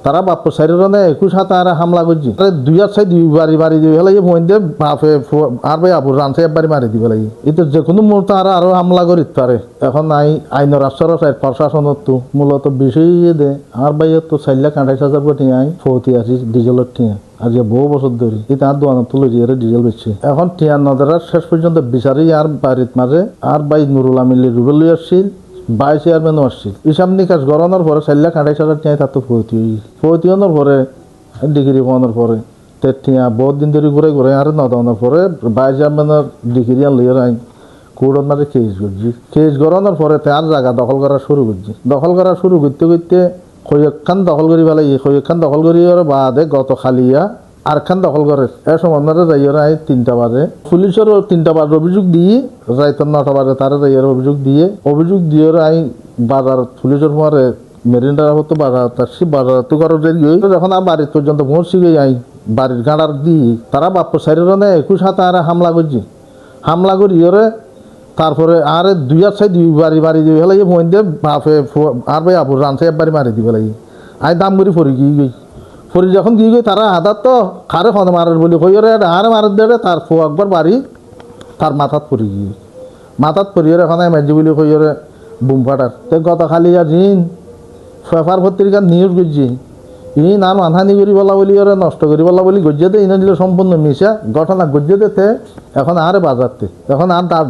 তারা বাপ সাইরনে 21 আর হামলা করছি দুই আর সাই দুই বাড়ি বাড়ি দিয়ে ফেলাই মহিন্দে বাপে আর ভাই আবুর রানছে একবারই মারি দিবে লাগে এটা যে কোনো মুহূর্তে আরো হামলা করি পারে এখন আইনের আশ্রয় সাইড প্রশাসনের তো মূলত বিষয় দে আর ভাই তো 4,28,000 কোটি আই 40 ডিজেলের টিয়া আজ বহু বছর ধরে এটা আর দোয়ানো তুলে দিয়ে ডিজেল বেচছে এখন টিয়া নদরার শেষ পর্যন্ত বিচারি আর বাড়ির মাঝে আর ভাই নুরুল আমিন রুবেল আসছিল 22 চেয়ারম্যানও আসছিল হিসাব নিকাশ গড়ানোর পরে 4,28,000 টিয়া তার তো ফৌতিওনোর পরে ডিগ্রি পাওয়ানোর পরে টিয়া বহুত দিন ধরে ঘুরে ঘুরে আর নদানোর পরে 22 চেয়ারম্যানের ডিগ্রি আর লিয়ে আইন কোর্টের মাঝে কেস করছি কেস গড়ানোর পরে তার জায়গা দখল করা শুরু করতে করতে কয়েকখান দখল করি পেলাই কয়েকখান দখল করি বাদে গত খালিয়া আরখান দখল করে এ সময় যাইয়ারা 3টা বাজে পুলিশের 3টা বাজে অভিযোগ দিয়ে রাইতের 9টা বাজে তারা যাইয়ার অভিযোগ দিয়ে বাজার পুলিশের পরে মেরিনটার হতো বাজার তো করার যখন আর বাড়ির পর্যন্ত পৌঁছি যাই বাড়ির গাঁড়ার দিয়ে তারা বাপ সাইরনে 21 আর হামলা করছি হামলা করি তারপরে আর দুই আর সাই দুই বাড়ি বাড়ি দিয়ে ফেলাই মহিন্দে বাপে আর ভাই আবুর রানছে একবারই মারি দিবে লাগে দাম করি ফরি যখন গিয়ে গই তারা আধার তো খারে খন মারের বলি কইরে আর মারের দেড়ে তার ফো একবার বাড়ি তার মাথাত পড়ি এখন মাঝি বলি কইরে বুম ফাটার তো গত খালি আর পেপার পত্রিকার নিউজ করছি আর মানহানি করি বলা বলি ওরা নষ্ট করি বলা বলি গজ্জে দে দিলে সম্পূর্ণ মিশা ঘটনা গজ্জে দিতে এখন আর বাজারতে এখন আর তার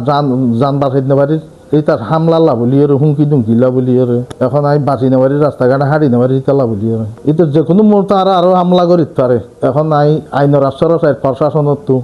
যান বাঁচাই নেবারির এই তার হামলা বলি হুমকি দুমকিলা বলি এখন বাঁচি নেবারি রাস্তাঘাটে হাঁড়ি নেবারি তালা বলি এটা যে কোনো মুহূর্তে আরো হামলা করি পারে এখন আইনের আশ্রয় প্রশাসনের তো